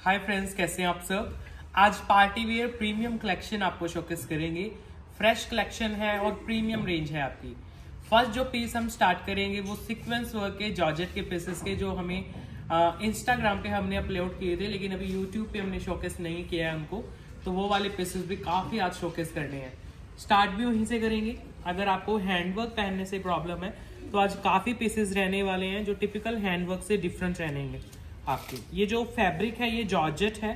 Hi friends, कैसे हैं आप सब। आज पार्टी वेयर प्रीमियम कलेक्शन आपको शोकेस करेंगे। फ्रेश कलेक्शन है और प्रीमियम रेंज है आपकी। फर्स्ट जो पीस हम स्टार्ट करेंगे वो सीक्वेंस वर्क के जॉर्जेट के पीसेस के, जो हमें इंस्टाग्राम पे हमने अपलोड किए थे, लेकिन अभी यूट्यूब पे हमने शोकेस नहीं किया है उनको, तो वो वाले पीसेस भी काफी आज शोकेस करने हैं। स्टार्ट भी वहीं से करेंगे। अगर आपको हैंडवर्क पहनने से प्रॉब्लम है तो आज काफी पीसेस रहने वाले हैं जो टिपिकल हैंडवर्क से डिफरेंट रहेंगे आपके। ये जो फैब्रिक है ये जॉर्जेट है,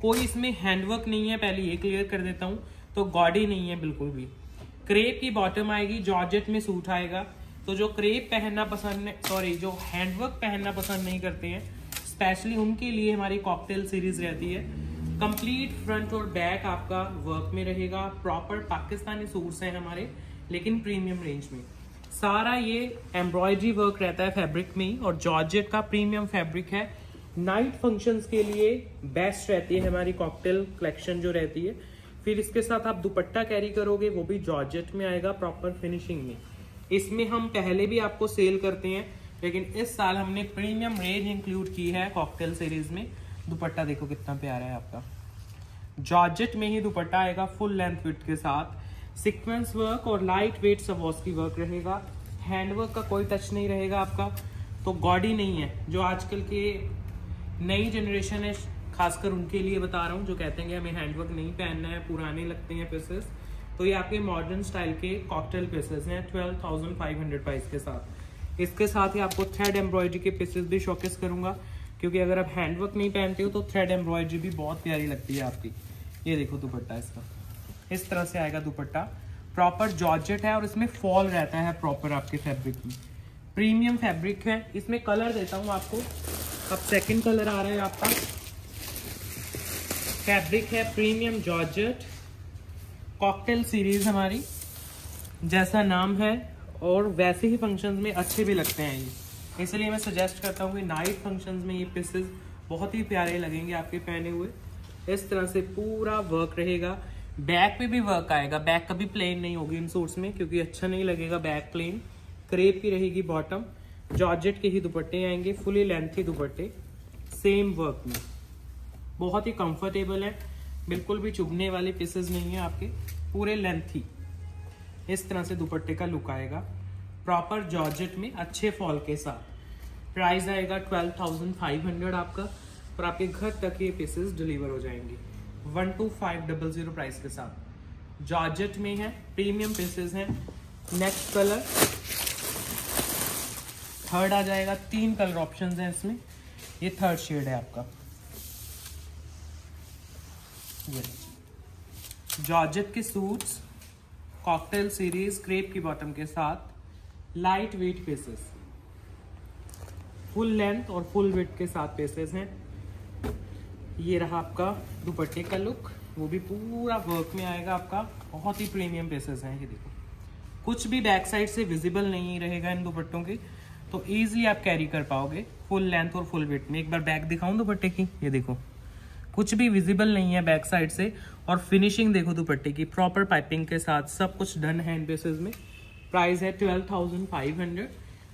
कोई इसमें हैंडवर्क नहीं है, पहले ये क्लियर कर देता हूँ। तो गॉडी नहीं है बिल्कुल भी। क्रेप की बॉटम आएगी, जॉर्जेट में सूट आएगा। तो जो क्रेप पहनना पसंद, जो हैंडवर्क पहनना पसंद नहीं करते हैं, स्पेशली उनके लिए हमारी कॉकटेल सीरीज रहती है। कंप्लीट फ्रंट और बैक आपका वर्क में रहेगा। प्रॉपर पाकिस्तानी सूट्स हैं हमारे, लेकिन प्रीमियम रेंज में। सारा ये एम्ब्रॉयडरी वर्क रहता है फैब्रिक में ही, और जॉर्जेट का प्रीमियम फैब्रिक है। नाइट फंक्शंस के लिए बेस्ट रहती है हमारी कॉकटेल कलेक्शन जो रहती है। फिर इसके साथ आप दुपट्टा कैरी करोगे, वो भी जॉर्जेट में आएगा, प्रॉपर फिनिशिंग में। इसमें हम पहले भी आपको सेल करते हैं, लेकिन इस साल हमने प्रीमियम रेंज इंक्लूड की है कॉकटेल सीरीज में। दुपट्टा देखो कितना प्यारा है आपका, जॉर्जेट में ही दुपट्टा आएगा, फुल लेंथ विड्थ के साथ। सीक्वेंस वर्क और लाइट वेट सवॉस्की वर्क रहेगा। हैंडवर्क का कोई टच नहीं रहेगा आपका। तो गॉडी नहीं है, जो आजकल के नई जनरेशन है, खासकर उनके लिए बता रहा हूँ, जो कहते हैं कि हमें हैंडवर्क नहीं पहनना है, पुराने लगते हैं पीसेस। तो ये आपके मॉडर्न स्टाइल के कॉकटेल पीसेस हैं 12,500 प्राइस के साथ। इसके साथ ही आपको थ्रेड एम्ब्रॉयडरी के पीसेस भी शोकेस करूंगा, क्योंकि अगर आप हैंडवर्क नहीं पहनते हो तो थ्रेड एम्ब्रॉयडरी भी बहुत प्यारी लगती है आपकी। ये देखो दुपट्टा इसका, इस तरह से आएगा दुपट्टा। प्रॉपर जॉर्जेट है और इसमें फॉल रहता है प्रॉपर आपके फैब्रिक में। प्रीमियम फैब्रिक है। इसमें कलर देता हूँ आपको। अब सेकंड कलर आ रहा है आपका। फैब्रिक है प्रीमियम जॉर्जेट, कॉकटेल सीरीज हमारी, जैसा नाम है, और वैसे ही फंक्शंस में अच्छे भी लगते हैं ये। इसलिए मैं सजेस्ट करता हूँ कि नाइट फंक्शंस में ये पीसेस बहुत ही प्यारे लगेंगे आपके पहने हुए। इस तरह से पूरा वर्क रहेगा। बैक पे भी वर्क आएगा, बैक कभी प्लेन नहीं होगी इन सूट्स में, क्योंकि अच्छा नहीं लगेगा बैक प्लेन। क्रेप की रहेगी बॉटम, जॉर्जेट के ही दुपट्टे आएंगे, फुली लेंथी दुपट्टे, सेम वर्क में। बहुत ही कंफर्टेबल है, बिल्कुल भी चुभने वाले पीसेस नहीं है आपके, पूरे लेंथी। इस तरह से दुपट्टे का लुक आएगा, प्रॉपर जॉर्जेट में अच्छे फॉल के साथ। प्राइस आएगा 12,500 आपका, और आपके घर तक ये पीसेस डिलीवर हो जाएंगे 12,500 प्राइस के साथ। जॉर्जेट में है, प्रीमियम पीसेस हैं। नेक्स्ट कलर थर्ड आ जाएगा। 3 कलर ऑप्शंस हैं इसमें, ये थर्ड शेड है आपका। ये जॉर्जेट के सूट्स, कॉकटेल सीरीज, क्रेप की बॉटम के साथ, light weight pieces, full length और फुल विड्थ के साथ पीसेस हैं। ये रहा आपका दुपट्टे का लुक, वो भी पूरा वर्क में आएगा आपका। बहुत ही प्रीमियम पीसेस हैं ये देखो। कुछ भी बैक साइड से विजिबल नहीं रहेगा इन दुपट्टों के, तो इजीली आप कैरी कर पाओगे फुल लेंथ और फुल विड्थ में। एक बार बैक दिखाऊं दुपट्टे की, ये देखो कुछ भी विजिबल नहीं है बैक साइड से। और फिनिशिंग देखो दुपट्टे की, प्रॉपर पाइपिंग के साथ सब कुछ डन है इन पीसेस में। प्राइस है 12,500।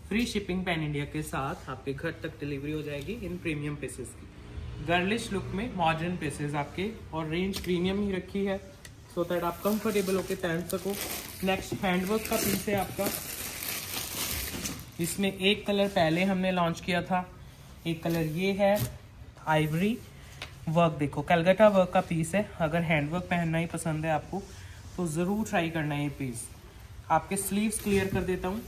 फ्री शिपिंग पैन इंडिया के साथ आपके घर तक डिलीवरी हो जाएगी इन प्रीमियम पीसेस की। गर्लिश लुक में मॉडर्न पीसेस आपके, और रेंज प्रीमियम ही रखी है, सो दैट आप कंफर्टेबल होके पहन सको। नेक्स्ट हैंडवर्क का पीस है आपका। इसमें एक कलर पहले हमने लॉन्च किया था, एक कलर ये है आइवरी वर्क। देखो कलकत्ता वर्क का पीस है। अगर हैंडवर्क पहनना ही पसंद है आपको तो ज़रूर ट्राई करना है ये पीस। आपके स्लीव्स क्लियर कर देता हूँ।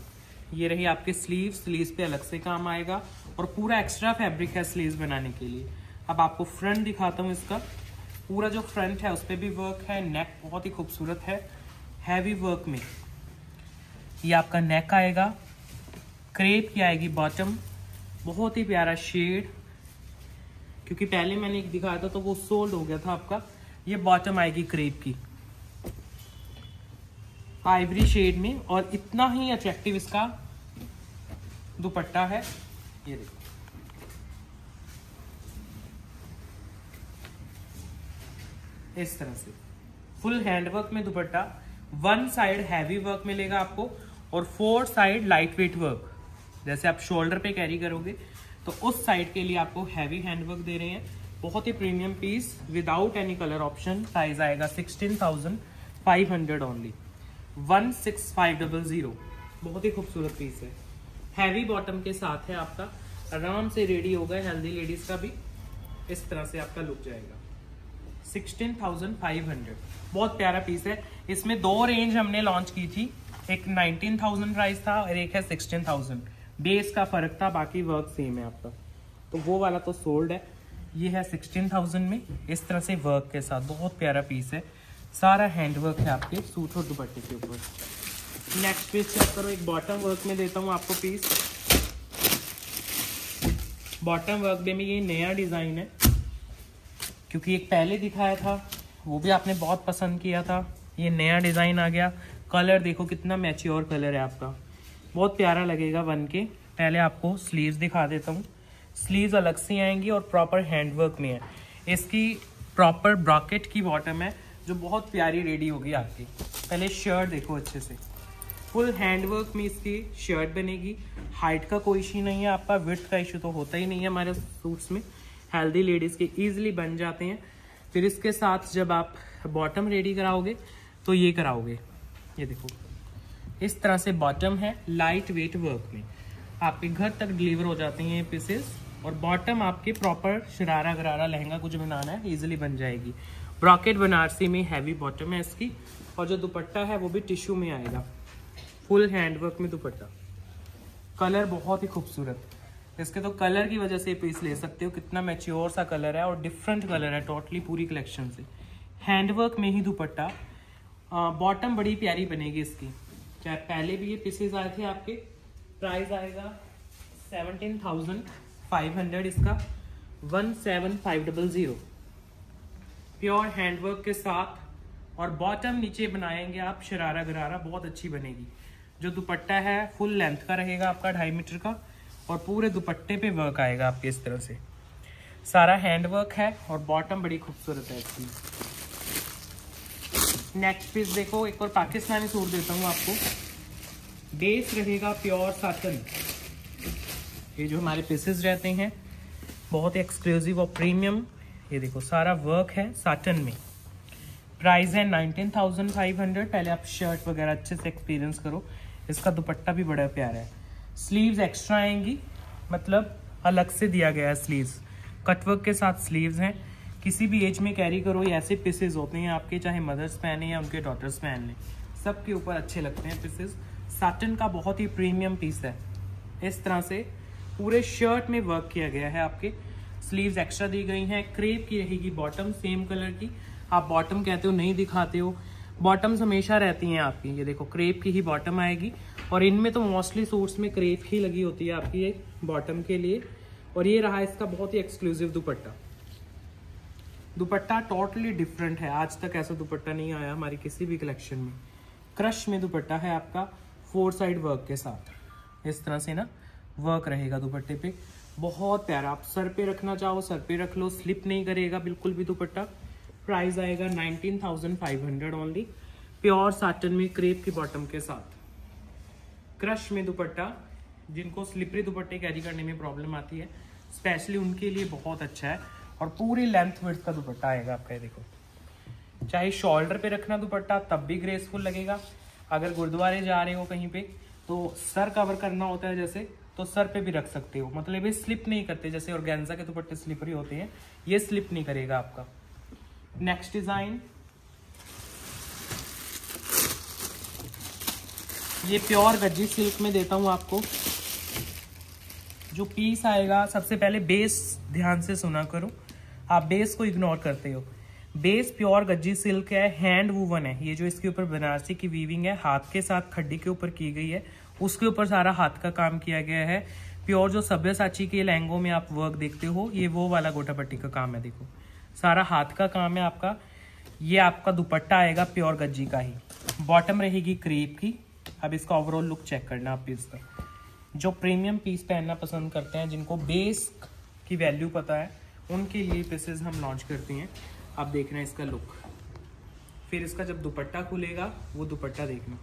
ये रही आपके स्लीव्स पे अलग से काम आएगा, और पूरा एक्स्ट्रा फैब्रिक है स्लीव्स बनाने के लिए। अब आपको फ्रंट दिखाता हूँ इसका। पूरा जो फ्रंट है उस पर भी वर्क है। नेक बहुत ही खूबसूरत है, हैवी वर्क में। ये आपका नेक आएगा, क्रेप की आएगी बॉटम, बहुत ही प्यारा शेड, क्योंकि पहले मैंने एक दिखाया था तो वो सोल्ड हो गया था आपका। ये बॉटम आएगी क्रेप की, आइवरी शेड में, और इतना ही अट्रैक्टिव इसका दुपट्टा है। ये देखो इस तरह से फुल हैंडवर्क में दुपट्टा। 1 साइड हैवी वर्क मिलेगा आपको, और 4 साइड लाइट वेट वर्क। जैसे आप शोल्डर पे कैरी करोगे तो उस साइड के लिए आपको हैवी हैंडवर्क दे रहे हैं। बहुत ही premium piece without any colour option. Price आएगा 16,500 ओनली, 16500। बहुत ही खूबसूरत पीस है, हैवी बॉटम के साथ है आपका, आराम से रेडी होगा। हेल्दी लेडीज का भी इस तरह से आपका लुक जाएगा। 16,500, बहुत प्यारा पीस है। इसमें 2 रेंज हमने लॉन्च की थी, एक 19,000 प्राइस था और एक है 16,000। बेस का फर्क था, बाकी वर्क सेम है आपका। तो वो वाला तो सोल्ड है, ये है 16,000 में इस तरह से वर्क के साथ। बहुत प्यारा पीस है, सारा हैंड वर्क है आपके सूट और दुपट्टे के ऊपर। नेक्स्ट पीस चेक करो, एक बॉटम वर्क में देता हूँ आपको पीस। बॉटम वर्क में ये नया डिजाइन है, क्योंकि एक पहले दिखाया था वो भी आपने बहुत पसंद किया था। ये नया डिजाइन आ गया। कलर देखो कितना मैच्योर कलर है आपका, बहुत प्यारा लगेगा बन के। पहले आपको स्लीव्स दिखा देता हूँ। स्लीव्स अलग से आएंगी और प्रॉपर हैंडवर्क में है। इसकी प्रॉपर ब्रॉकेट की बॉटम है जो बहुत प्यारी रेडी होगी आपकी। पहले शर्ट देखो अच्छे से, फुल हैंडवर्क में इसकी शर्ट बनेगी। हाइट का कोई इशू नहीं है आपका, विड्थ का इशू तो होता ही नहीं है हमारे सूट्स में। हेल्दी लेडीज़ के ईजिली बन जाते हैं। फिर इसके साथ जब आप बॉटम रेडी कराओगे तो ये कराओगे, ये देखो इस तरह से बॉटम है, लाइट वेट वर्क में आपके घर तक डिलीवर हो जाते हैं ये पीसेस। और बॉटम आपके प्रॉपर शरारा गरारा लहंगा कुछ बनाना है इजीली बन जाएगी। ब्रॉकेट बनारसी में हैवी बॉटम है इसकी, और जो दुपट्टा है वो भी टिश्यू में आएगा, फुल हैंडवर्क में दुपट्टा। कलर बहुत ही खूबसूरत, इसके तो कलर की वजह से पीस ले सकते हो। कितना मैच्योर सा कलर है और डिफरेंट कलर है टोटली पूरी कलेक्शन से। हैंडवर्क में ही दुपट्टा, बॉटम बड़ी प्यारी बनेगी इसकी। चाहे पहले भी ये पीसेस आए थे आपके। प्राइस आएगा 17,500 इसका, 17500। प्योर हैंडवर्क के साथ और बॉटम नीचे बनाएंगे आप शरारा गरारा, बहुत अच्छी बनेगी। जो दुपट्टा है फुल लेंथ का रहेगा आपका, 2.5 मीटर का, और पूरे दुपट्टे पे वर्क आएगा आपके इस तरह से। सारा हैंडवर्क है और बॉटम बड़ी खूबसूरत है इसकी। नेक्स्ट पीस देखो, एक और पाकिस्तानी सूट देता हूँ आपको। बेस रहेगा प्योर साटन। ये जो हमारे पीसेस रहते हैं बहुत एक्सक्लूसिव और प्रीमियम। ये देखो सारा वर्क है साटन में। प्राइस है 19,500। पहले आप शर्ट वगैरह अच्छे से एक्सपीरियंस करो। इसका दुपट्टा भी बड़ा प्यारा है। स्लीव्स एक्स्ट्रा आएंगी, मतलब अलग से दिया गया है स्लीव्स। कटवर्क के साथ स्लीव्स हैं। किसी भी एज में कैरी करो, ये ऐसे पीसेस होते हैं आपके, चाहे मदर्स पहने या उनके डॉटर्स पहन लें, सबके ऊपर अच्छे लगते हैं पीसेस। साटन का बहुत ही प्रीमियम पीस है। इस तरह से पूरे शर्ट में वर्क किया गया है आपके। स्लीव्स एक्स्ट्रा दी गई हैं। क्रेप की रहेगी बॉटम, सेम कलर की। आप बॉटम कहते हो नहीं दिखाते हो, बॉटम्स हमेशा रहती हैं आपकी। ये देखो क्रेप की ही बॉटम आएगी, और इनमें तो मोस्टली सूट्स में क्रेप ही लगी होती है आपकी ये बॉटम के लिए। और ये रहा इसका बहुत ही exclusive dupatta. Dupatta totally different है, आज तक ऐसा दुपट्टा नहीं आया हमारी किसी भी कलेक्शन में। क्रश में दुपट्टा है आपका, 4 साइड वर्क के साथ। इस तरह से ना वर्क रहेगा दुपट्टे पे, बहुत प्यारा। आप सर पे रखना चाहो सर पे रख लो, स्लिप नहीं करेगा बिल्कुल भी दुपट्टा। प्राइस आएगा 19,500 ओनली, प्योर साटन में क्रेप की बॉटम के साथ। क्रश में दुपट्टा, जिनको स्लिपरी दुपट्टे कैरी करने में प्रॉब्लम आती है स्पेशली उनके लिए बहुत अच्छा है। और पूरी लेंथ विड्थ का दुपट्टा आएगा आपका। देखो चाहे शोल्डर पे रखना दुपट्टा तब भी ग्रेसफुल लगेगा। अगर गुरुद्वारे जा रहे हो कहीं पे तो सर कवर करना होता है जैसे, तो सर पे भी रख सकते हो। मतलब ये स्लिप नहीं करते, जैसे ऑर्गेन्जा के दुपट्टे स्लिपरी होते हैं, ये स्लिप नहीं करेगा आपका। नेक्स्ट डिजाइन, ये प्योर गज्जी सिल्क में देता हूं आपको। जो पीस आएगा, सबसे पहले बेस ध्यान से सुना करो, आप बेस को इग्नोर करते हो। बेस प्योर गज्जी सिल्क है, हैंड वूवन है। ये जो इसके ऊपर बनारसी की वीविंग है, हाथ के साथ खड्डी के ऊपर की गई है, उसके ऊपर सारा हाथ का काम किया गया है। प्योर जो सब्यसाची के लहंगों में आप वर्क देखते हो, ये वो वाला गोटा पट्टी का काम है। देखो सारा हाथ का काम है आपका। ये आपका दुपट्टा आएगा प्योर गज्जी का ही, बॉटम रहेगी क्रेप की। अब इसका ओवरऑल लुक चेक करना आप पीस का। जो प्रीमियम पीस पहनना पसंद करते हैं, जिनको बेस की वैल्यू पता है, उनके लिए पीसेस हम लॉन्च करते हैं। आप देखना इसका लुक, फिर इसका जब दुपट्टा खुलेगा वो दुपट्टा देखना।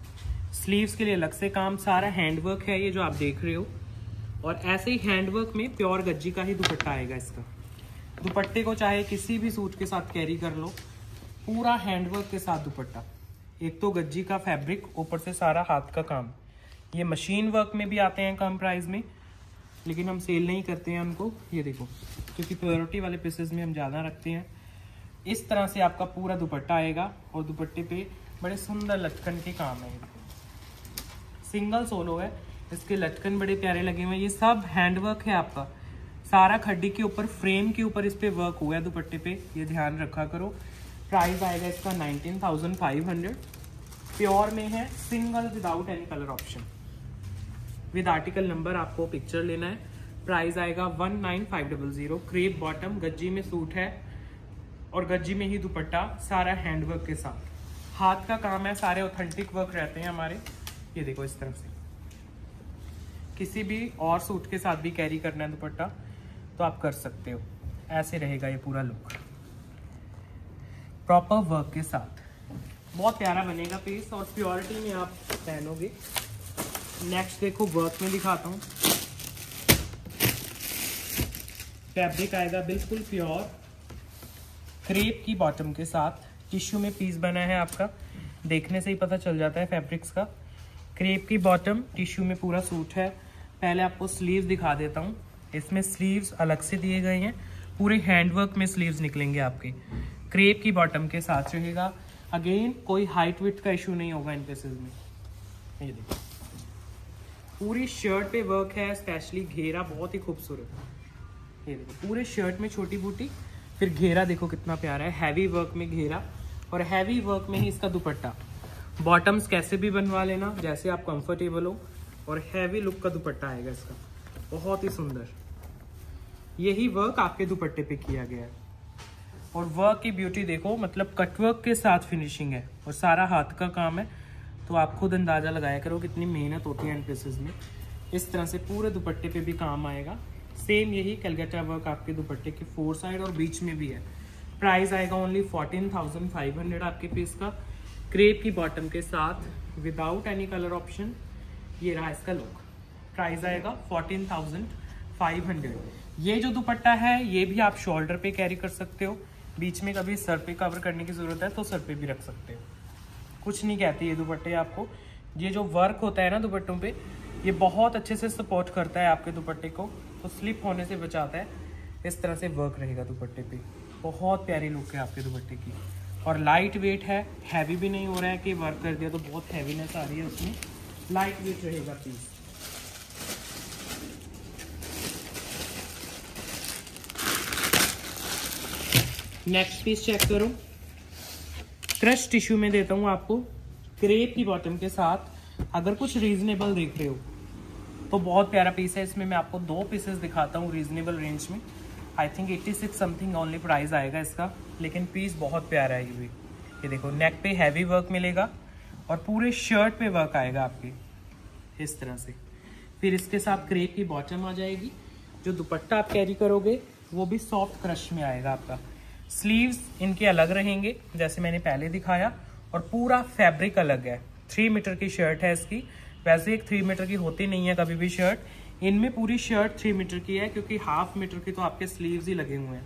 स्लीव्स के लिए अलग से काम, सारा हैंडवर्क है ये जो आप देख रहे हो। और ऐसे ही हैंडवर्क में प्योर गज्जी का ही दुपट्टा आएगा इसका। दुपट्टे को चाहे किसी भी सूट के साथ कैरी कर लो, पूरा हैंडवर्क के साथ दुपट्टा। एक तो गज्जी का फैब्रिक, ऊपर से सारा हाथ का काम। ये मशीन वर्क में भी आते हैं कम प्राइस में, लेकिन हम सेल नहीं करते हैं उनको। ये देखो, क्योंकि प्योरिटी वाले पीसेस में हम ज़्यादा रखते हैं। इस तरह से आपका पूरा दुपट्टा आएगा और दुपट्टे पे बड़े सुंदर लटकन के काम है। सिंगल सोलो है, इसके लटकन बड़े प्यारे लगे हुए हैं। ये सब हैंडवर्क है आपका, सारा खड्डी के ऊपर, फ्रेम के ऊपर इस पे वर्क हुआ है दुपट्टे पे, ये ध्यान रखा करो। प्राइस आएगा इसका 19,500। प्योर में है, single without any colour option, with article number आपको पिक्चर लेना है। प्राइस आएगा 19,500। क्रेप बॉटम, गज्जी में सूट है और गज्जी में ही दुपट्टा, सारा हैंडवर्क के साथ। हाथ का काम है, सारे ऑथेंटिक वर्क रहते हैं हमारे। ये देखो, इस तरह से किसी भी और सूट के साथ भी कैरी करना है दुपट्टा तो आप कर सकते हो। ऐसे रहेगा ये पूरा लुक, प्रॉपर वर्क के साथ। बहुत प्यारा बनेगा पीस और प्योरिटी में आप पहनोगे। नेक्स्ट देखो, वर्क में दिखाता हूँ। फैब्रिक आएगा बिल्कुल प्योर, क्रेप की बॉटम के साथ। टिश्यू में पीस बना है आपका, देखने से ही पता चल जाता है फैब्रिक्स का। क्रेप की बॉटम, टिश्यू में पूरा सूट है। पहले आपको स्लीव्स दिखा देता हूँ। इसमें स्लीव्स अलग से दिए गए हैं, पूरे हैंडवर्क में स्लीव्स निकलेंगे आपके। क्रेप की बॉटम के साथ रहेगा। अगेन कोई हाइट विड्थ का इशू नहीं होगा इन पीसेज में। ये देखो, पूरी शर्ट पे वर्क है, स्पेशली घेरा बहुत ही खूबसूरत। ये देखो, पूरे शर्ट में छोटी बूटी, फिर घेरा देखो कितना प्यारा है, हैवी वर्क में घेरा और हैवी वर्क में ही इसका दुपट्टा। बॉटम्स कैसे भी बनवा लेना, जैसे आप कंफर्टेबल हो, और हैवी लुक का दुपट्टा आएगा इसका, बहुत ही सुंदर। यही वर्क आपके दुपट्टे पे किया गया है और वर्क की ब्यूटी देखो, मतलब कटवर्क के साथ फिनिशिंग है और सारा हाथ का काम है। तो आप खुद अंदाजा लगाया करो कितनी मेहनत होती है इन पीसेस में। इस तरह से पूरे दुपट्टे पे भी काम आएगा। सेम यही कलकत्ता वर्क आपके दुपट्टे के 4 साइड और बीच में भी है। प्राइस आएगा ओनली 14,500 आपके पीस का। क्रेप की बॉटम के साथ, विदाउट एनी कलर ऑप्शन। ये रहा इसका लुक। प्राइस आएगा 14,500। ये जो दुपट्टा है ये भी आप शोल्डर पे कैरी कर सकते हो, बीच में कभी सर पे कवर करने की जरूरत है तो सर पे भी रख सकते हो, कुछ नहीं कहती ये दुपट्टे आपको। ये जो वर्क होता है ना दुपट्टों पे, ये बहुत अच्छे से सपोर्ट करता है आपके दुपट्टे को, तो स्लिप होने से बचाता है। इस तरह से वर्क रहेगा दुपट्टे पे, बहुत प्यारी लुक है आपके दुपट्टे की और लाइट वेट है, हैवी भी नहीं हो रहा है कि वर्क कर दिया तो बहुत हैवीनेस आ रही है उसमें। लाइट वेट रहेगा पीस। नेक्स्ट पीस चेक करो, क्रश टिश्यू में देता हूँ आपको, क्रेप की बॉटम के साथ। अगर कुछ रीजनेबल देख रहे हो तो बहुत प्यारा पीस है। इसमें मैं आपको 2 पीसेस दिखाता हूँ रीजनेबल रेंज में। I think 86 something only price आएगा इसका, लेकिन पीस बहुत प्यारा है ये भी। ये देखो, नेक पे हैवी वर्क मिलेगा और पूरे शर्ट पे वर्क आएगा आपके इस तरह से। फिर इसके साथ क्रेप की बॉटम आ जाएगी। जो दुपट्टा आप कैरी करोगे वो भी सॉफ्ट क्रश में आएगा आपका। स्लीव्स इनके अलग रहेंगे जैसे मैंने पहले दिखाया, और पूरा फैब्रिक अलग है। 3 मीटर की शर्ट है इसकी। वैसे एक 3 मीटर की होती नहीं है कभी भी शर्ट, इनमें पूरी शर्ट 3 मीटर की है, क्योंकि 1/2 मीटर की तो आपके स्लीव्स ही लगे हुए हैं।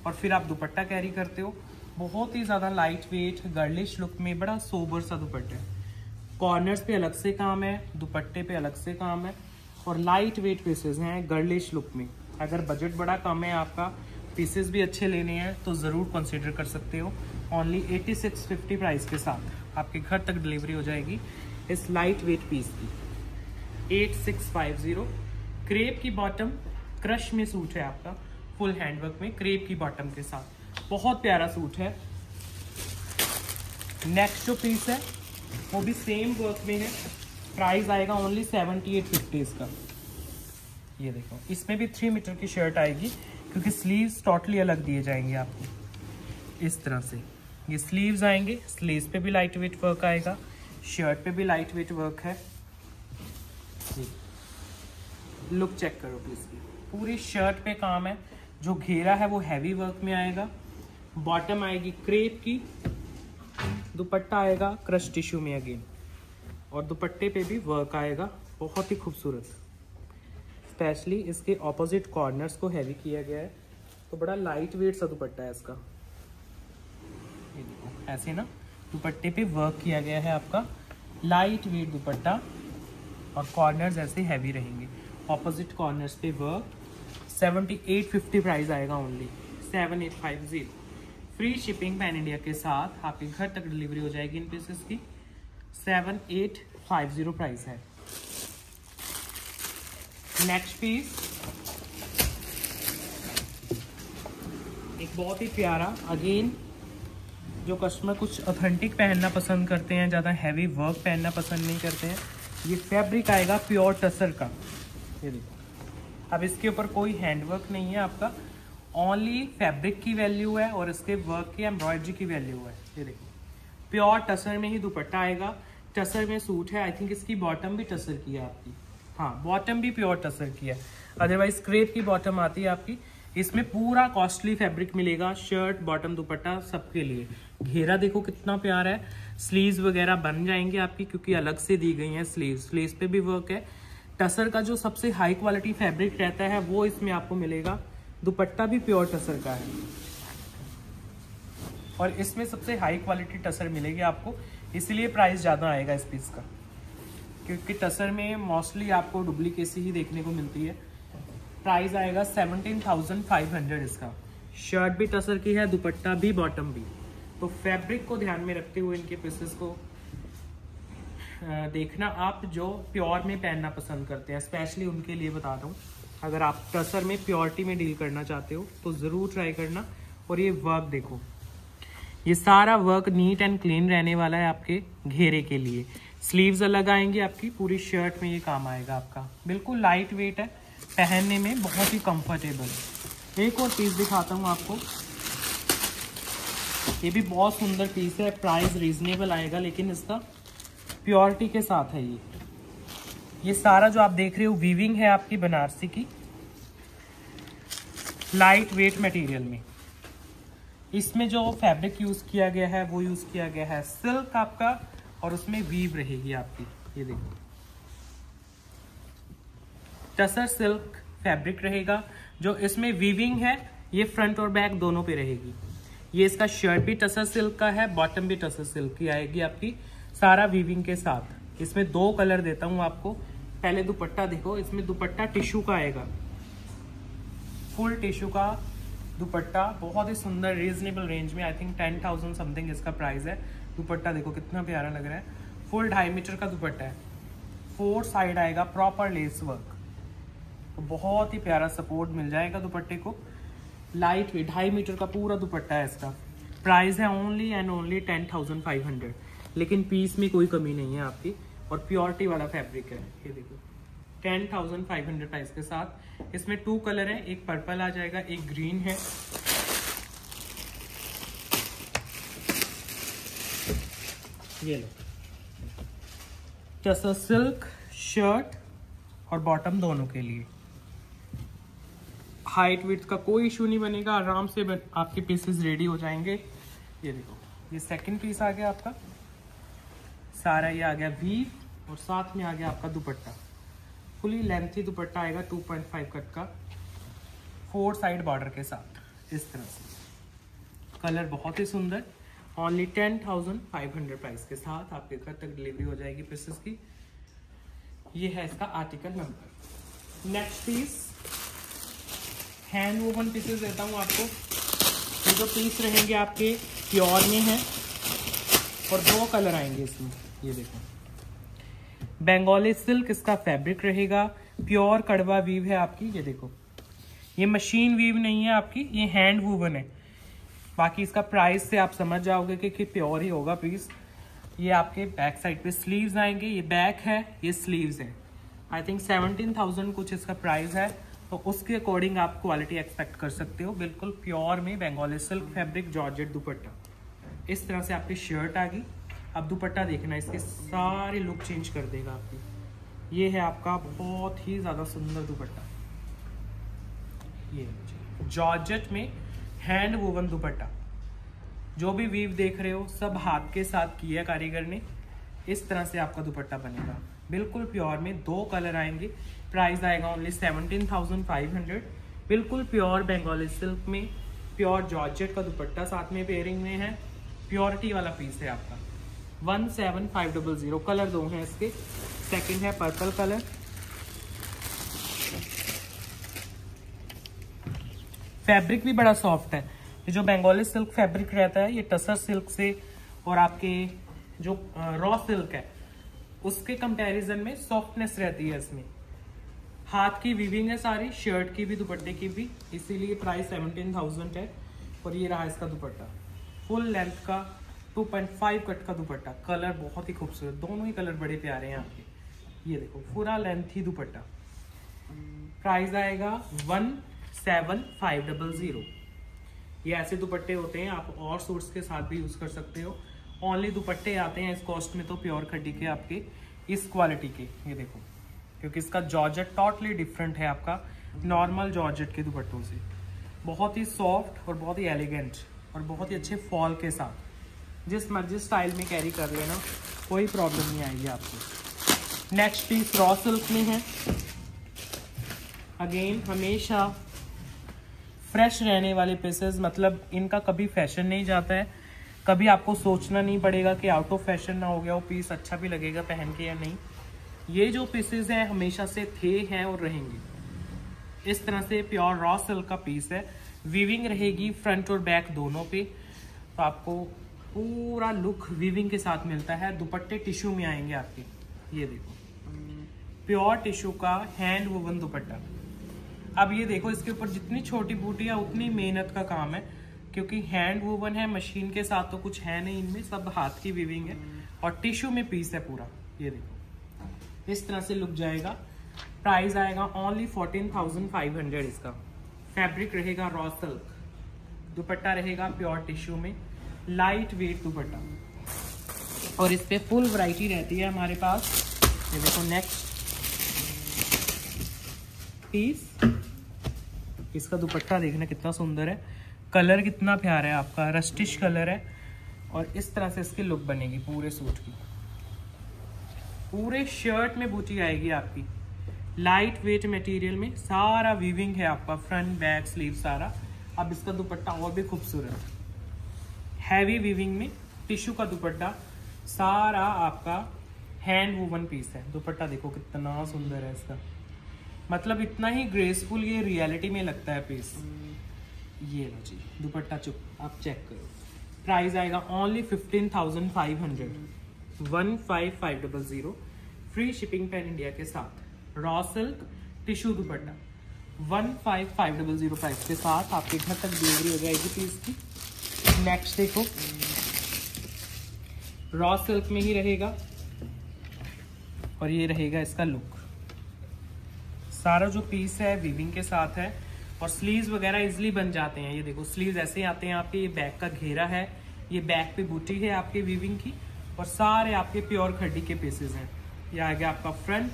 और फिर आप दुपट्टा कैरी करते हो, बहुत ही ज़्यादा लाइट वेट गर्लिश लुक में, बड़ा सोबर सा दुपट्टा है। कॉर्नर्स पे अलग से काम है, दुपट्टे पे अलग से काम है और लाइट वेट पीसेस हैं गर्लिश लुक में। अगर बजट बड़ा कम है आपका, पीसेस भी अच्छे लेने हैं तो ज़रूर कंसीडर कर सकते हो। ओनली 8650 प्राइस के साथ आपके घर तक डिलीवरी हो जाएगी इस लाइट वेट पीस की। 8650। क्रेप की बॉटम, क्रश में सूट है आपका, फुल हैंडवर्क में क्रेप की बॉटम के साथ, बहुत प्यारा सूट है। नेक्स्ट जो पीस है वो भी सेम वर्क में है। प्राइस आएगा ओनली 7850 इसका। ये देखो, इसमें भी 3 मीटर की शर्ट आएगी, क्योंकि स्लीव्स टोटली अलग दिए जाएंगे आपको इस तरह से। ये स्लीव्स आएंगे, स्लीव्स पे भी लाइट वेट वर्क आएगा, शर्ट पे भी लाइट वेट वर्क है। लुक चेक करो प्लीज की, पूरी शर्ट पे काम है। जो घेरा है वो हैवी वर्क में आएगा। बॉटम आएगी क्रेप की, दुपट्टा आएगा क्रश टिश्यू में अगेन, और दुपट्टे पे भी वर्क आएगा, बहुत ही खूबसूरत। स्पेशली इसके ऑपोजिट कॉर्नर्स को हैवी किया गया है, तो बड़ा लाइट वेट सा दुपट्टा है इसका। ये देखो ऐसे ना दुपट्टे पे वर्क किया गया है आपका, लाइट वेट दुपट्टा, और कॉर्नर्स ऐसे हैवी रहेंगे, ऑपोजिट कॉर्नर्स पे वर्क। 7850 प्राइस आएगा only, 7850। Free shipping pan India के साथ आपके घर तक डिलीवरी हो जाएगी इन पीसेस की। 7850 प्राइस है। नेक्स्ट पीस एक बहुत ही प्यारा, अगेन जो कस्टमर कुछ ऑथेंटिक पहनना पसंद करते हैं, ज़्यादा हैवी वर्क पहनना पसंद नहीं करते हैं, ये फैब्रिक आएगा प्योर टसर का। ये देखो, अब इसके ऊपर कोई हैंडवर्क नहीं है आपका, ओनली फैब्रिक की वैल्यू है और इसके वर्क की एम्ब्रॉयडरी की वैल्यू है। ये देखो प्योर टसर में ही दुपट्टा आएगा, टसर में सूट है। आई थिंक इसकी बॉटम भी टसर की है आपकी, हाँ बॉटम भी प्योर टसर की है, अदरवाइज क्रेप की बॉटम आती है आपकी। इसमें पूरा कॉस्टली फैब्रिक मिलेगा, शर्ट बॉटम दुपट्टा सबके लिए। घेरा देखो कितना प्यारा है, स्लीव्स वगैरह बन जाएंगे आपकी क्योंकि अलग से दी गई हैं स्लीव्स पे भी वर्क है। टसर का जो सबसे हाई क्वालिटी फैब्रिक रहता है वो इसमें आपको मिलेगा, दुपट्टा भी प्योर टसर का है और इसमें सबसे हाई क्वालिटी टसर मिलेगी आपको, इसलिए प्राइस ज़्यादा आएगा इस पीस का, क्योंकि टसर में मोस्टली आपको डुप्लीकेसी ही देखने को मिलती है। प्राइस आएगा 17,500 इसका। शर्ट भी टसर की है, दुपट्टा भी, बॉटम भी। तो फैब्रिक को ध्यान में रखते हुए इनके पीसेस को देखना आप, जो प्योर में पहनना पसंद करते हैं, स्पेशली उनके लिए बता दूं। अगर आप टसर में प्योरिटी में डील करना चाहते हो तो ज़रूर ट्राई करना। और ये वर्क देखो, ये सारा वर्क नीट एंड क्लीन रहने वाला है आपके घेरे के लिए। स्लीव्स अलग आएंगी आपकी, पूरी शर्ट में ये काम आएगा आपका। बिल्कुल लाइट वेट है, पहनने में बहुत ही कंफर्टेबल। एक और पीस दिखाता हूँ आपको, ये भी बहुत सुंदर पीस है, प्राइस रीजनेबल आएगा लेकिन इसका प्योरिटी के साथ है। ये सारा जो आप देख रहे हो वीविंग है आपकी बनारसी की, लाइट वेट मटेरियल में। इसमें जो फैब्रिक यूज किया गया है वो यूज किया गया है सिल्क आपका, और उसमें वीव रहेगी आपकी। ये देखो टसर सिल्क फैब्रिक रहेगा, जो इसमें वीविंग है ये फ्रंट और बैक दोनों पे रहेगी। ये इसका शर्ट भी टसर सिल्क का है, बॉटम भी टसर सिल्क की आएगी आपकी, सारा वीविंग के साथ। इसमें 2 कलर देता हूँ आपको। पहले दुपट्टा देखो, इसमें दुपट्टा टिश्यू का आएगा, फुल टिश्यू का दुपट्टा, बहुत ही सुंदर रीजनेबल रेंज में। आई थिंक 10,000 समथिंग इसका प्राइस है। दुपट्टा देखो कितना प्यारा लग रहा है, फुल 2.5 मीटर का दुपट्टा है। 4 साइड आएगा प्रॉपर लेस वर्क, तो बहुत ही प्यारा सपोर्ट मिल जाएगा दुपट्टे को। लाइट वेट 2.5 मीटर का पूरा दुपट्टा है इसका। प्राइस है ओनली एंड ओनली 10,500, लेकिन पीस में कोई कमी नहीं है आपकी, और प्योरिटी वाला फैब्रिक है। ये देखो 10,500 प्राइस के साथ। इसमें 2 कलर है, एक पर्पल आ जाएगा, एक ग्रीन है। ये लो, टसर सिल्क शर्ट और बॉटम दोनों के लिए। हाइट विड्थ का कोई इशू नहीं बनेगा, आराम से आपके पीसेस रेडी हो जाएंगे। ये देखो, ये सेकंड पीस आ गया आपका, सारा ये आ गया वीव, और साथ में आ गया आपका दुपट्टा। फुली लेंथी दुपट्टा आएगा 2.5 कट का, 4 साइड बॉर्डर के साथ इस तरह से। कलर बहुत ही सुंदर, ओनली 10,500 प्राइस के साथ आपके घर तक डिलीवरी हो जाएगी पीसेस की। ये है इसका article number. Next piece hand woven pieces देता हूँ आपको। ये जो पीस रहेंगे आपके प्योर में है, और 2 कलर आएंगे इसमें। ये देखो बंगाली सिल्क इसका फैब्रिक रहेगा, प्योर कड़वा वीव है आपकी। ये देखो, ये मशीन वीव नहीं है आपकी, ये हैंड वूवन है। बाकी इसका प्राइस से आप समझ जाओगे कि प्योर ही होगा पीस। ये आपके बैक साइड पे स्लीव्स आएंगे, ये बैक है, ये स्लीव्स है। आई थिंक 17,000 कुछ इसका प्राइस है, तो उसके अकॉर्डिंग आप क्वालिटी एक्सपेक्ट कर सकते हो। बिल्कुल प्योर में बंगाली सिल्क फैब्रिक जॉर्जेट दुपट्टा। इस तरह से आपकी शर्ट आ गई। अब दुपट्टा देखना, इसके सारे लुक चेंज कर देगा आपकी। ये है आपका बहुत ही ज़्यादा सुंदर दुपट्टा, ये जॉर्जेट में हैंड वोवन दुपट्टा। जो भी वीव देख रहे हो सब हाथ के साथ किया कारीगर ने। इस तरह से आपका दुपट्टा बनेगा, बिल्कुल प्योर में। 2 कलर आएंगे। प्राइस आएगा ओनली 17,500। बिल्कुल प्योर बंगाली सिल्क में प्योर जॉर्जेट का दुपट्टा साथ में पेयरिंग में है, प्योरिटी वाला पीस है आपका। 17500। कलर दो हैं इसके, सेकंड है पर्पल कलर, फैब्रिक भी बड़ा सॉफ्ट है। ये जो बंगाली सिल्क फैब्रिक रहता है ये टसर सिल्क से और आपके जो रॉ सिल्क है उसके कंपैरिजन में सॉफ्टनेस रहती है इसमें। हाथ की वीविंग है सारी, शर्ट की भी दुपट्टे की भी, इसीलिए प्राइस 17,000 है। और ये रहा इसका दुपट्टा, फुल लेंथ का 2.5 कट का दुपट्टा। कलर बहुत ही खूबसूरत, दोनों ही कलर बड़े प्यारे हैं आपके। ये देखो पूरा लेंथ ही दुपट्टा। प्राइस आएगा 17,500। ये ऐसे दुपट्टे होते हैं, आप और सूट्स के साथ भी यूज कर सकते हो। ओनली दुपट्टे आते हैं इस कॉस्ट में तो प्योर खड्डी के आपके इस क्वालिटी के। ये देखो, क्योंकि इसका जॉर्जेट टोटली डिफरेंट है आपका नॉर्मल जॉर्जेट के दुपट्टों से। बहुत ही सॉफ्ट और बहुत ही एलिगेंट और बहुत ही अच्छे फॉल के साथ जिस मर्जी स्टाइल में कैरी कर लेना, कोई प्रॉब्लम नहीं आएगी आपको। नेक्स्ट पीस रॉ सिल्क में है। अगेन हमेशा फ्रेश रहने वाले पीसेस, मतलब इनका कभी फैशन नहीं जाता है, कभी आपको सोचना नहीं पड़ेगा कि आउट ऑफ फैशन ना हो गया वो पीस अच्छा भी लगेगा पहन के या नहीं। ये जो पीसेस हैं हमेशा से थे हैं और रहेंगे। इस तरह से प्योर रॉ सिल्क का पीस है, वीविंग रहेगी फ्रंट और बैक दोनों पे, तो आपको पूरा लुक वीविंग के साथ मिलता है। दुपट्टे टिश्यू में आएंगे आपके, ये देखो प्योर टिश्यू का हैंड वुवन दुपट्टा। अब ये देखो इसके ऊपर जितनी छोटी बूटियां उतनी मेहनत का काम है, क्योंकि हैंड वुवन है, मशीन के साथ तो कुछ है नहीं इनमें, सब हाथ की वीविंग है और टिश्यू में पीस है पूरा। ये देखो इस तरह से लुक जाएगा। प्राइस आएगा ओनली 14,500 इसका। फैब्रिक रहेगा रॉ सिल्क, दुपट्टा रहेगा प्योर टिश्यू में, लाइट वेट दुपट्टा। और इस पे फुल वैरायटी रहती है हमारे पास। ये देखो नेक्स्ट पीस, इसका दुपट्टा देखना कितना सुंदर है, कलर कितना प्यारा है आपका, रस्टिश कलर है। और इस तरह से इसकी लुक बनेगी पूरे सूट की। पूरे शर्ट में बूटी आएगी आपकी, लाइट वेट मटेरियल में, सारा वीविंग है आपका, फ्रंट बैक स्लीव सारा। अब इसका दुपट्टा और भी खूबसूरत, हैवी वीविंग में टिश्यू का दुपट्टा, सारा आपका हैंड वुवन पीस है। दुपट्टा देखो कितना सुंदर है इसका, मतलब इतना ही ग्रेसफुल ये रियलिटी में लगता है पीस। ये लो जी दुपट्टा, चुप आप चेक करो। प्राइस आएगा only 15,500, 15,500, free shipping pan India के साथ। रॉ सिल्क टिश्यू दुपट्टा 15,500 प्राइस के साथ आपके घर तक डिलीवरी हो जाएगी पीस की। नेक्स्ट देखो रॉ सिल्क में ही रहेगा और ये रहेगा इसका लुक। सारा जो पीस है वीविंग के साथ है और स्लीव्स वगैरह इजिली बन जाते हैं। ये देखो स्लीव्स ऐसे आते हैं आपके, ये बैक का घेरा है, ये बैक पे बूटी है आपके वीविंग की, और सारे आपके प्योर खड्डी के पीसेस हैं। ये आ गया आपका फ्रंट,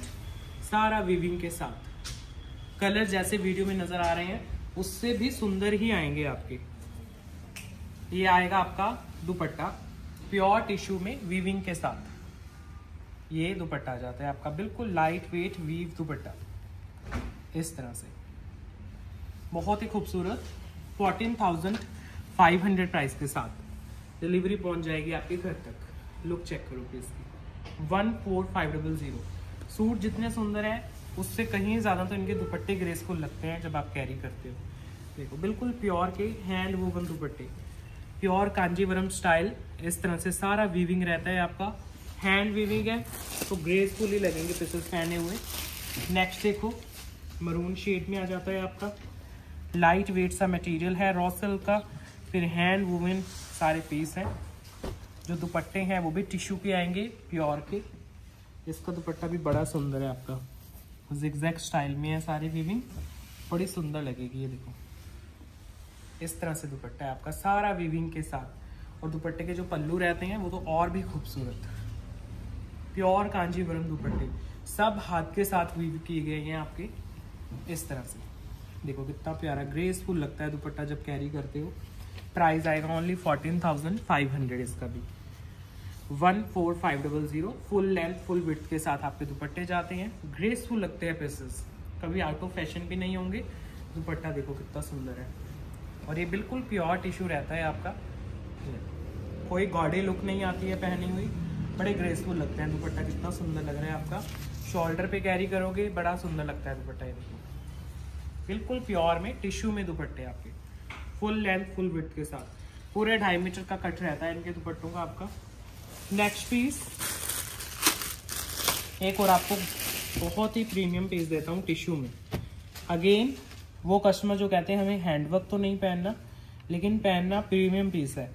सारा वीविंग के साथ। कलर जैसे वीडियो में नजर आ रहे हैं उससे भी सुंदर ही आएंगे आपके। ये आएगा आपका दुपट्टा प्योर टिश्यू में वीविंग के साथ। ये दुपट्टा आ जाता है आपका बिल्कुल लाइट वेट वीव दुपट्टा इस तरह से, बहुत ही खूबसूरत। 14,500 प्राइस के साथ डिलीवरी पहुंच जाएगी आपके घर तक। लुक चेक करो प्लीज, 14,500। सूट जितने सुंदर है उससे कहीं ज्यादा तो इनके दुपट्टे ग्रेसफुल लगते हैं जब आप कैरी करते हो। देखो बिल्कुल प्योर के हैंड वुवन दुपट्टे, प्योर कांजीवरम स्टाइल। इस तरह से सारा वीविंग रहता है आपका, हैंड वीविंग है तो ग्रेसफुल ही लगेंगे पीसेस पहने हुए। नेक्स्ट देखो मरून शेड में आ जाता है आपका, लाइट वेट सा मटेरियल है रॉ सिल्क का, फिर हैंड वुवन सारे पीस हैं। जो दुपट्टे हैं वो भी टिश्यू के आएंगे प्योर के। इसका दुपट्टा भी बड़ा सुंदर है आपका, जिगजैग स्टाइल में है सारी वीविंग, बड़ी सुंदर लगेगी। ये देखो इस तरह से दुपट्टा है आपका सारा वीविंग के साथ, और दुपट्टे के जो पल्लू रहते हैं वो तो और भी खूबसूरत। प्योर कांजीवरम दुपट्टे सब हाथ के साथ वीव किए गए हैं आपके इस तरह से। देखो कितना प्यारा ग्रेसफुल लगता है दुपट्टा जब कैरी करते हो। प्राइस आएगा ओनली 14,500 इसका भी, 14,500। फुल लेंथ फुल विड्थ के साथ आपके दुपट्टे जाते हैं, ग्रेसफुल लगते हैं पीसेस, कभी आउट ऑफ फैशन भी नहीं होंगे, दुपट्टा देखो कितना सुंदर है, और ये बिल्कुल प्योर टिश्यू रहता है आपका। कोई गॉडी लुक नहीं आती है पहनी हुई, बड़े ग्रेसफुल लगते हैं। दुपट्टा कितना सुंदर लग रहा है आपका, शोल्डर पे कैरी करोगे बड़ा सुंदर लगता है दुपट्टा। ये देखो बिल्कुल प्योर में टिश्यू में दुपट्टे आपके, फुल लेंथ फुल विड्थ के साथ, पूरे 2.5 मीटर का कट रहता है इनके दुपट्टों का आपका। नेक्स्ट पीस, एक और आपको बहुत ही प्रीमियम पीस देता हूँ टिश्यू में। अगेन वो कस्टमर जो कहते हैं हमें हैंडवर्क तो नहीं पहनना, लेकिन पहनना प्रीमियम पीस है,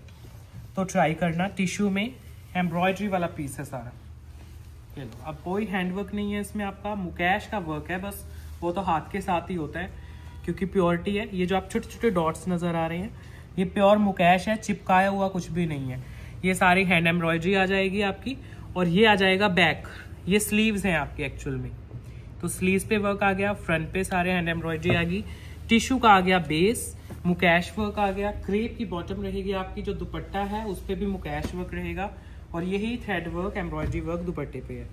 तो ट्राई करना। टिश्यू में एम्ब्रॉयडरी वाला पीस है सारा। ये लो, अब कोई हैंडवर्क नहीं है इसमें, आपका मुकैश का वर्क है बस, वो तो हाथ के साथ ही होता है क्योंकि प्योरिटी है। ये जो आप छोटे छोटे डॉट्स नजर आ रहे हैं ये प्योर मुकैश है, चिपकाया हुआ कुछ भी नहीं है। ये सारी हैंड एम्ब्रॉयडरी आ जाएगी आपकी, और ये आ जाएगा बैक। ये स्लीव्स हैं आपकी एक्चुअल में, तो स्लीव्स पे वर्क आ गया, फ्रंट पे सारे हैंड एम्ब्रॉयडरी आ गई, टिश्यू का आ गया बेस, मुकैश वर्क आ गया, क्रेप की बॉटम रहेगी आपकी, जो दुपट्टा है उस पर भी मुकैश वर्क रहेगा, और यही थ्रेड वर्क एम्ब्रॉयडरी वर्क दुपट्टे पे है।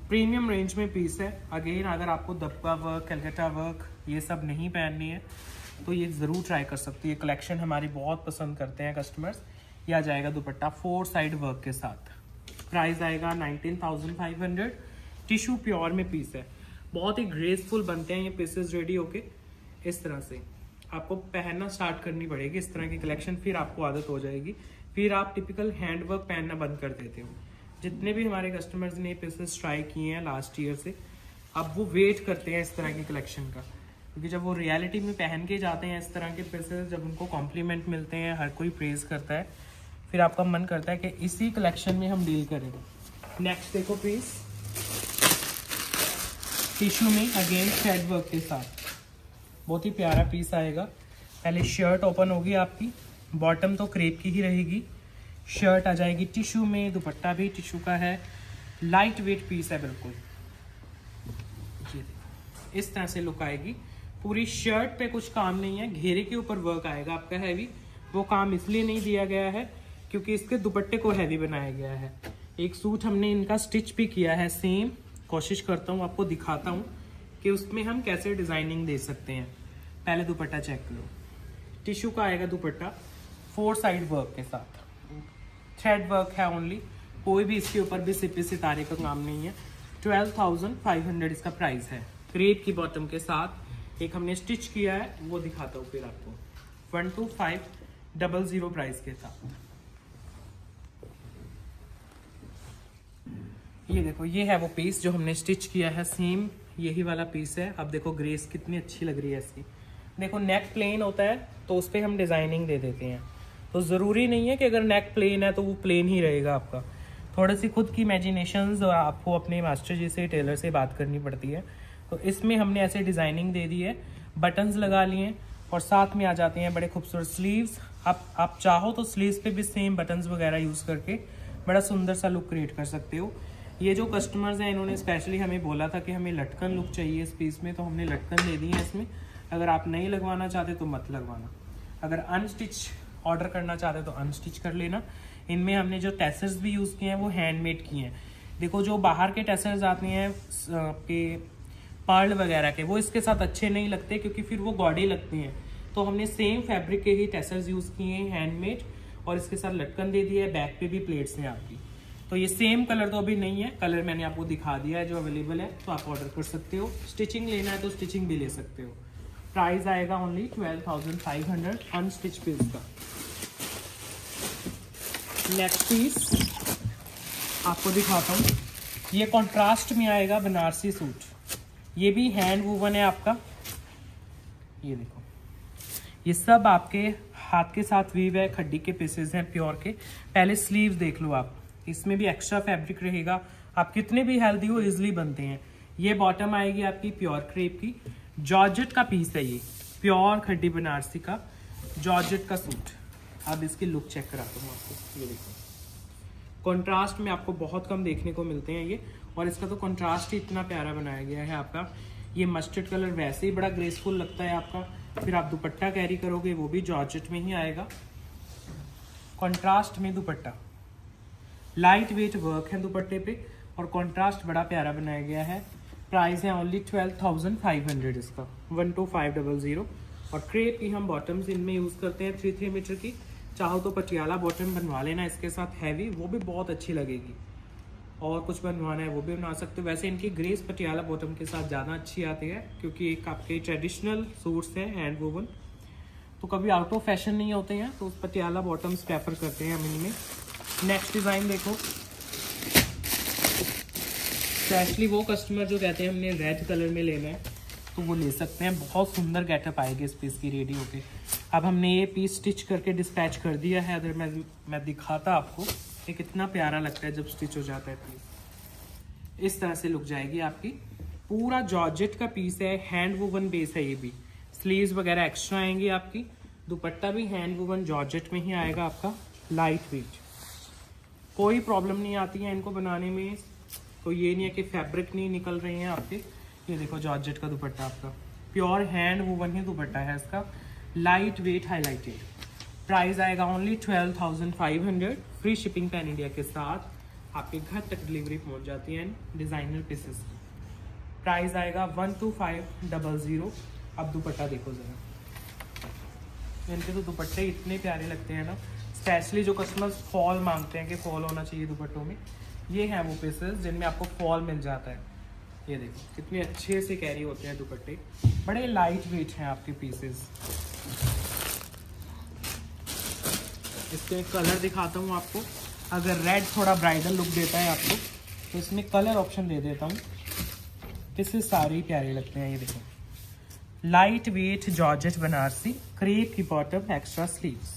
प्रीमियम रेंज में पीस है। अगेन अगर आपको दबका वर्क, कलकत्ता वर्क ये सब नहीं पहननी है तो ये ज़रूर ट्राई कर सकती है। कलेक्शन हमारी बहुत पसंद करते हैं कस्टमर्स। यह आ जाएगा दुपट्टा 4 साइड वर्क के साथ, प्राइस आएगा 19,500। टिश्यू प्योर में पीस है, बहुत ही ग्रेसफुल बनते हैं ये पीसेस रेडी होके। इस तरह से आपको पहनना स्टार्ट करनी पड़ेगी इस तरह की कलेक्शन, फिर आपको आदत हो जाएगी, फिर आप टिपिकल हैंडवर्क पहनना बंद कर देते हो। जितने भी हमारे कस्टमर्स ने पीसेस ट्राई किए हैं लास्ट ईयर से, अब वो वेट करते हैं इस तरह की कलेक्शन का, क्योंकि जब वो रियलिटी में पहन के जाते हैं इस तरह के पीसेस, जब उनको कॉम्प्लीमेंट मिलते हैं, हर कोई प्रेज करता है, फिर आपका मन करता है कि इसी कलेक्शन में हम डील करेंगे। नेक्स्ट देखो पीस, टिश्यू में अगेन थ्रेड वर्क के साथ, बहुत ही प्यारा पीस आएगा। पहले शर्ट ओपन होगी आपकी, बॉटम तो क्रेप की ही रहेगी, शर्ट आ जाएगी टिश्यू में, दुपट्टा भी टिश्यू का है, लाइट वेट पीस है बिल्कुल। ये देखो इस तरह से लुक आएगी। पूरी शर्ट पे कुछ काम नहीं है, घेरे के ऊपर वर्क आएगा आपका हैवी। वो काम इसलिए नहीं दिया गया है क्योंकि इसके दुपट्टे को हैवी बनाया गया है। एक सूट हमने इनका स्टिच भी किया है सेम, कोशिश करता हूँ आपको दिखाता हूँ कि उसमें हम कैसे डिजाइनिंग दे सकते हैं। पहले दुपट्टा चेक करो, टिश्यू का आएगा दुपट्टा 4 साइड वर्क के साथ, थ्रेड वर्क है ओनली, कोई भी इसके ऊपर भी सिपे सितारे का काम नहीं है। 12,500 इसका प्राइस है। क्रेप की बॉटम के साथ एक हमने स्टिच किया है, वो दिखाता हूँ फिर आपको, 12,500 प्राइस के साथ। ये देखो ये है वो पीस जो हमने स्टिच किया है, सेम यही वाला पीस है। अब देखो ग्रेस कितनी अच्छी लग रही है इसकी। देखो नेक प्लेन होता है तो उस पर हम डिजाइनिंग दे देते हैं, तो ज़रूरी नहीं है कि अगर नेक प्लेन है तो वो प्लेन ही रहेगा आपका। थोड़ी सी खुद की इमेजिनेशंस और आपको अपने मास्टर जी से, टेलर से बात करनी पड़ती है। तो इसमें हमने ऐसे डिज़ाइनिंग दे दी है, बटन्स लगा लिए, और साथ में आ जाते हैं बड़े खूबसूरत स्लीव्स। आप चाहो तो स्लीव्स पे भी सेम बटन्स वगैरह यूज़ करके बड़ा सुंदर सा लुक क्रिएट कर सकते हो। ये जो कस्टमर्स हैं इन्होंने स्पेशली हमें बोला था कि हमें लटकन लुक चाहिए इस पीस में, तो हमने लटकन दे दी है इसमें। अगर आप नहीं लगवाना चाहते तो मत लगवाना, अगर अनस्टिच ऑर्डर करना चाहते तो अनस्टिच कर लेना। इनमें हमने जो टेसर्स भी यूज़ किए हैं वो हैंडमेड किए हैं। देखो जो बाहर के टेसर्स आते हैं आपके पर्ल वगैरह के, वो इसके साथ अच्छे नहीं लगते क्योंकि फिर वो गॉडी लगते हैं। तो हमने सेम फैब्रिक के ही टेसर्स यूज़ किए हैं हैंडमेड, और इसके साथ लटकन दे दी है, बैक पे भी प्लेट्स हैं आपकी। तो ये सेम कलर तो अभी नहीं है, कलर मैंने आपको दिखा दिया है जो अवेलेबल है, तो आप ऑर्डर कर सकते हो। स्टिचिंग लेना है तो स्टिचिंग भी ले सकते हो। प्राइस आएगा ओनली 12,500 अनस्टिच पीस का। नेक्स्ट पीस आपको दिखाता हूँ, ये कॉन्ट्रास्ट में आएगा बनारसी सूट, ये भी हैंड वूवन है आपका। ये देखो ये सब आपके हाथ के साथ वीव है, खड्डी के पीसेस हैं प्योर के। पहले स्लीव्स देख लो आप, इसमें भी एक्स्ट्रा फैब्रिक रहेगा, आप कितने भी हेल्दी हो इजिली बनते हैं। ये बॉटम आएगी आपकी प्योर क्रेप की, जॉर्जेट का पीस है, ये प्योर खड्डी बनारसी का जॉर्जेट का सूट। अब इसकी लुक चेक कराता हूँ आपको। ये देखो कंट्रास्ट में आपको बहुत कम देखने को मिलते हैं ये, और इसका तो कंट्रास्ट ही इतना प्यारा बनाया गया है आपका। ये मस्टर्ड कलर वैसे ही बड़ा ग्रेसफुल लगता है आपका, फिर आप दुपट्टा कैरी करोगे वो भी जॉर्जेट में ही आएगा। कंट्रास्ट में दुपट्टा, लाइट वेट वर्क है दुपट्टे पे, और कंट्रास्ट बड़ा प्यारा बनाया गया है। प्राइस है ओनली 12,500 इसका, 12500। और क्रेप की हम बॉटम्स इनमें यूज़ करते हैं 3 मीटर की। चाहो तो पटियाला बॉटम बनवा लेना इसके साथ हैवी, वो भी बहुत अच्छी लगेगी। और कुछ बनवाना है वो भी बना सकते हो। वैसे इनकी ग्रेस पटियाला बॉटम के साथ ज़्यादा अच्छी आती है, क्योंकि एक आपके ट्रेडिशनल सूट्स हैं हैंड वोवन, तो कभी आउट ऑफ फैशन नहीं होते हैं, तो पटियाला बॉटम्स प्रेफर करते हैं हम इनमें। नेक्स्ट डिज़ाइन देखो, स्पेशली वो कस्टमर जो कहते हैं हमने रेड कलर में लेना है तो वो ले सकते हैं। बहुत सुंदर गेटअप आएगी इस पीस की रेडी होके। अब हमने ये पीस स्टिच करके डिस्पैच कर दिया है। अगर मैं दिखाता आपको ये कितना प्यारा लगता है जब स्टिच हो जाता है पीस। इस तरह से लुक जाएगी आपकी। पूरा जॉर्जेट का पीस है, हैंड वोवन बेस है ये भी। स्लीव्स वगैरह एक्स्ट्रा आएंगी आपकी। दुपट्टा भी हैंड वोवन जॉर्जेट में ही आएगा आपका, लाइट वेट। कोई प्रॉब्लम नहीं आती है इनको बनाने में। तो ये नहीं है कि फैब्रिक नहीं निकल रही हैं आपके। ये देखो जॉर्जेट का दुपट्टा आपका, प्योर हैंड वोवन ही दुपट्टा है इसका, लाइट वेट हाईलाइटेड। प्राइस आएगा only 12,500। Free shipping pan India के साथ आपके घर तक डिलीवरी पहुंच जाती है डिज़ाइनर पीसेस की। प्राइस आएगा 12500। अब दुपट्टा देखो ज़रा, इनके तो दुपट्टे इतने प्यारे लगते हैं ना। स्पेशली जो कस्टमर्स फॉल मांगते हैं कि फॉल होना चाहिए दुपट्टों में, ये हैं वो पीसेस जिनमें आपको फॉल मिल जाता है। ये देखो कितने अच्छे से कैरी होते हैं दुपट्टे, बड़े लाइट वेट हैं आपके पीसेस। इसके कलर दिखाता हूँ आपको। अगर रेड थोड़ा ब्राइडल लुक देता है आपको तो इसमें कलर ऑप्शन दे देता हूँ। पीसेस सारे प्यारे लगते हैं। ये देखो light weight georgette Banarasi, crepe की बॉटम, एक्स्ट्रा स्लीव्स,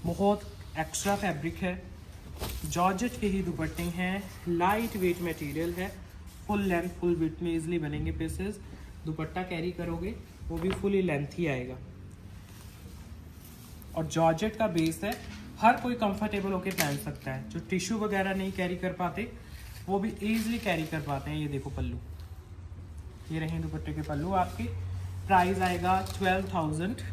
बहुत एक्स्ट्रा फैब्रिक है। जॉर्जेट के ही दुपट्टे हैं, लाइट वेट मटेरियल है, फुल लेंथ फुल विड्थ में इजीली बनेंगे पीसेस। दुपट्टा कैरी करोगे वो भी फुली लेंथ ही आएगा। और जॉर्जेट का बेस है, हर कोई कंफर्टेबल होके पहन सकता है। जो टिश्यू वगैरह नहीं कैरी कर पाते वो भी इजीली कैरी कर पाते हैं। ये देखो पल्लू, ये रहे दुपट्टे के पल्लू आपके। प्राइस आएगा 12,500,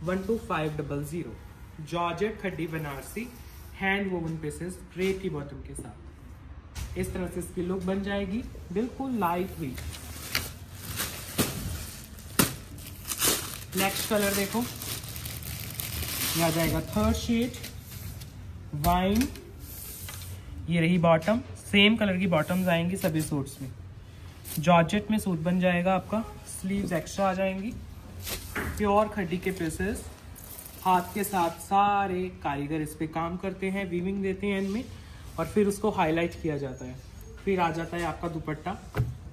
12500। Georgette khaddi Banarasi hand woven pieces, crepe की बॉटम के साथ। इस तरह से इसकी लुक बन जाएगी, बिल्कुल लाइट वेट। नेक्स्ट कलर देखो, ये आ जाएगा थर्ड शेड वाइन। ये रही बॉटम, सेम कलर की बॉटम्स आएंगी सभी सूट्स में। जॉर्जेट में सूट बन जाएगा आपका, स्लीव्स एक्स्ट्रा आ जाएंगी। प्योर खड्डी के पीसेस, हाथ के साथ सारे कारीगर इस पे काम करते हैं, वीविंग देते हैं इनमें, और फिर उसको हाईलाइट किया जाता है। फिर आ जाता है आपका दुपट्टा,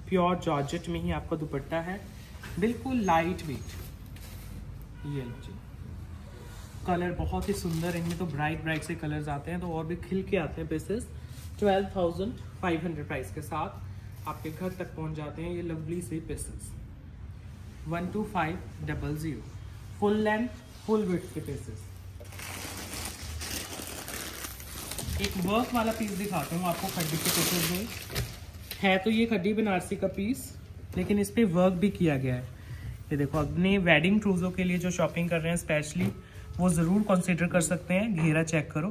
प्योर जॉर्जेट में ही आपका दुपट्टा है, बिल्कुल लाइट वेट। ये लीजिए कलर बहुत ही सुंदर, इनमें तो ब्राइट से कलर्स आते हैं, तो और भी खिल के आते हैं पीसेस। 12,500 प्राइस के साथ आपके घर तक पहुंच जाते हैं ये लवली से pieces. 12500 full length full width के पीसेस। एक वर्क वाला पीस दिखाता हूँ आपको खड्डी के पीसेस में। है तो ये खड्डी बनारसी का पीस, लेकिन इस पे वर्क भी किया गया है। ये देखो, अपने वेडिंग ट्रूजों के लिए जो शॉपिंग कर रहे हैं स्पेशली, वो ज़रूर कंसीडर कर सकते हैं। घेरा चेक करो,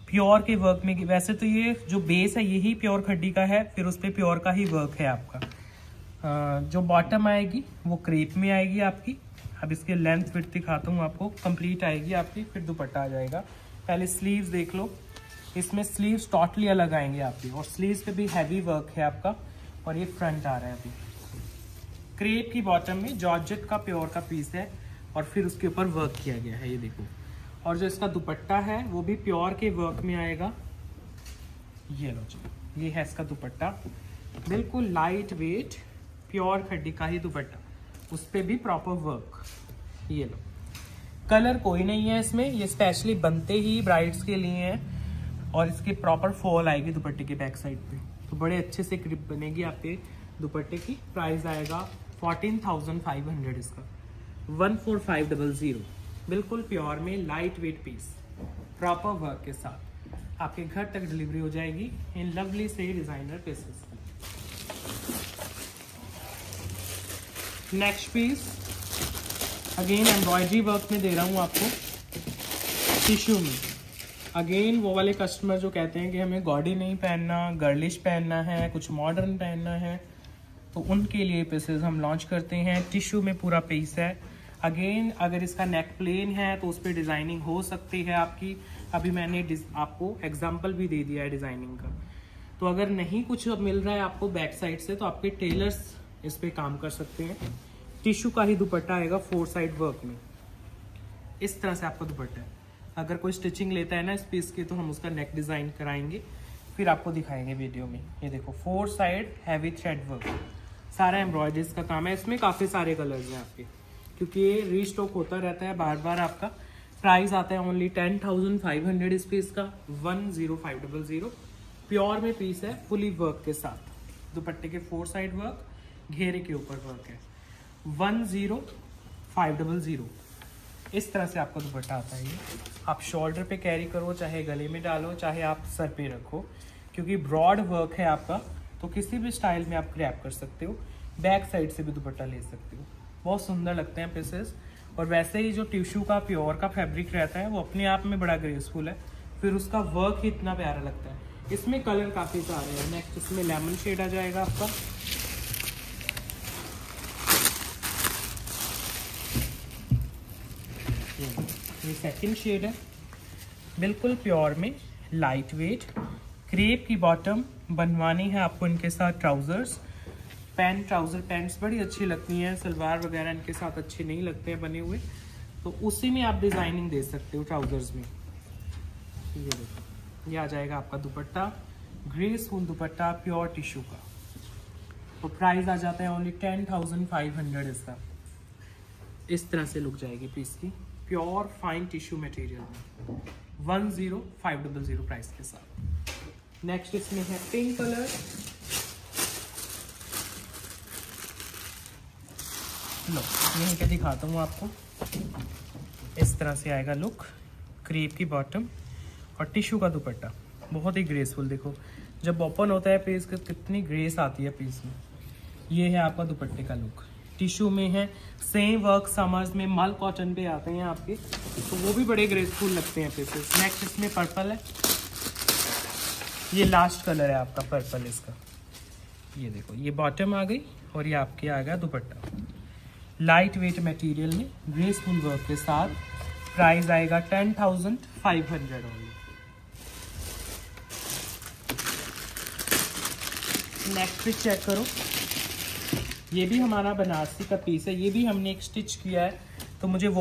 प्योर के वर्क में। वैसे तो ये जो बेस है यही प्योर खड्डी का है, फिर उस पर प्योर का ही वर्क है आपका। जो बॉटम आएगी वो क्रेप में आएगी आपकी। अब इसके लेंथ विड्थ दिखाता हूँ आपको, कंप्लीट आएगी आपकी। फिर दुपट्टा आ जाएगा। पहले स्लीव्स देख लो, इसमें स्लीव्स टोटली अलग आएंगे आपकी, और स्लीव्स पे भी हैवी वर्क है आपका। और ये फ्रंट आ रहा है अभी क्रेप की बॉटम में, जॉर्जेट का प्योर का पीस है, और फिर उसके ऊपर वर्क किया गया है। ये देखो, और जो इसका दुपट्टा है वो भी प्योर के वर्क में आएगा। ये लो जी, ये है इसका दुपट्टा, बिल्कुल लाइट वेट प्योर खड्डी का ही दुपट्टा, उस पर भी प्रॉपर वर्क। ये लो, कलर कोई नहीं है इसमें, ये स्पेशली बनते ही ब्राइड्स के लिए हैं, और इसके प्रॉपर फॉल आएगी दुपट्टे के बैक साइड पे, तो बड़े अच्छे से ग्रिप बनेगी आपके दुपट्टे की। प्राइस आएगा 14,500 इसका, 14500। बिल्कुल प्योर में light weight piece, proper work के साथ आपके घर तक डिलीवरी हो जाएगी इन लवली से designer pieces. Next piece again embroidery work में दे रहा हूँ आपको, टिश्यू में। अगेन वो वाले कस्टमर जो कहते हैं कि हमें गॉडी नहीं पहनना, गर्लिश पहनना है, कुछ मॉडर्न पहनना है, तो उनके लिए पीसेस हम लॉन्च करते हैं। टिश्यू में पूरा पीस है। अगेन अगर इसका नेक प्लेन है तो उस पर डिज़ाइनिंग हो सकती है आपकी। अभी मैंने आपको एग्जांपल भी दे दिया है डिज़ाइनिंग का। तो अगर नहीं कुछ मिल रहा है आपको बैक साइड से, तो आपके टेलर्स इस पे काम कर सकते हैं। टिश्यू का ही दुपट्टा आएगा 4 साइड वर्क में। इस तरह से आपका दुपट्टा है। अगर कोई स्टिचिंग लेता है ना इस पीस की, तो हम उसका नेक डिज़ाइन कराएंगे, फिर आपको दिखाएंगे वीडियो में। ये देखो 4 साइड हैवी थ्रेड वर्क, सारा एम्ब्रॉयडरीज का काम है। इसमें काफ़ी सारे कलर्स हैं आपके, क्योंकि ये रीस्टॉक होता रहता है बार बार। आपका प्राइस आता है ओनली 10,500 इस पीस का, 10500। प्योर में पीस है, फुली वर्क के साथ। दुपट्टे के 4 साइड वर्क, घेरे के ऊपर वर्क है। 10500 इस तरह से आपका दुपट्टा आता है। ये आप शोल्डर पे कैरी करो, चाहे गले में डालो, चाहे आप सर पे रखो, क्योंकि ब्रॉड वर्क है आपका, तो किसी भी स्टाइल में आप ग्रैब कर सकते हो। बैक साइड से भी दुपट्टा ले सकते हो। बहुत सुंदर लगते हैं पीसेस। और वैसे ही जो टिश्यू का प्योर का फैब्रिक रहता है वो अपने आप में बड़ा ग्रेसफुल है, फिर उसका वर्क ही इतना प्यारा लगता है। इसमें कलर काफ़ी सारे हैं। नेक्स्ट इसमें लेमन शेड आ जाएगा आपका। ये सेकंड शेड है, बिल्कुल प्योर में, लाइट वेट। क्रेप की बॉटम बनवानी है आपको इनके साथ। ट्राउजर्स पैंट, ट्राउजर पैंट्स बड़ी अच्छी लगती हैं। सलवार वगैरह इनके साथ अच्छे नहीं लगते हैं बने हुए, तो उसी में आप डिजाइनिंग दे सकते हो ट्राउजर्स में। ये देखो, ये आ जाएगा आपका दुपट्टा, ग्रेसफुल दुपट्टा प्योर टिश्यू का। तो प्राइस आ जाता है ओनली 10,500 इसका। इस तरह से लुक जाएगी पीस की, प्योर फाइन टिश्यू मटेरियल में, 10500 प्राइस के साथ। नेक्स्ट इसमें है पिंक कलर। लो यहीं पे दिखाता हूँ आपको। इस तरह से आएगा लुक। क्रेप की बॉटम और टिश्यू का दुपट्टा, बहुत ही ग्रेसफुल। देखो जब ओपन होता है पीस का कितनी ग्रेस आती है पीस में। ये है आपका दुपट्टे का लुक। टिश्यू में है, सेम वर्क समर्स में मल कॉटन पे आते हैं आपके, तो वो भी बड़े ग्रेसफुल लगते हैं पीसेस। नेक्स्ट इसमें पर्पल है। ये लास्ट कलर है आपका पर्पल इसका। ये देखो, ये बॉटम आ गई और ये आपके आ गया दुपट्टा। लाइट वेट मटेरियल में ग्रेसफुल वर्क के साथ। प्राइस आएगा 10,500 ओनली। नेक्स्ट पिक चेक करो। ये भी हमारा बनारसी का पीस है। ये भी हमने एक स्टिच किया है, तो मुझे वो